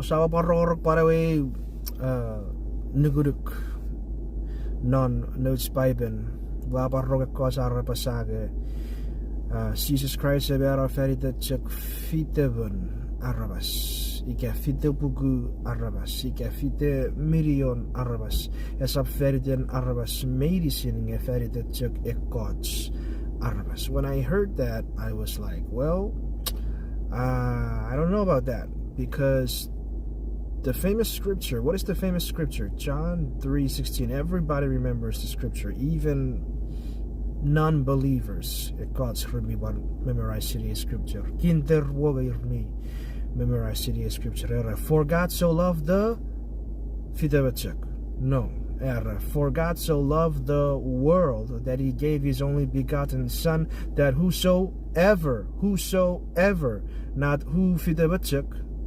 Usawa parorok parawe nuguduk non notes Bible. Waparok ko sa arapasage. Jesus Christ ebera ferita chek fitemon arabas. Ika fite pugu arabas. Ika fite million arabas. Esap feriten arabas meinisin nge ferita chek ekots arabas. When I heard that, I was like, well, I don't know about that, because the famous scripture, what is the famous scripture? John 3:16. Everybody remembers the scripture, even non-believers. God's me one memorize city scripture. Kinder me memorize city scripture. For God so loved the no. For God so loved the world that he gave his only begotten Son, that whosoever, not who fidebachuk,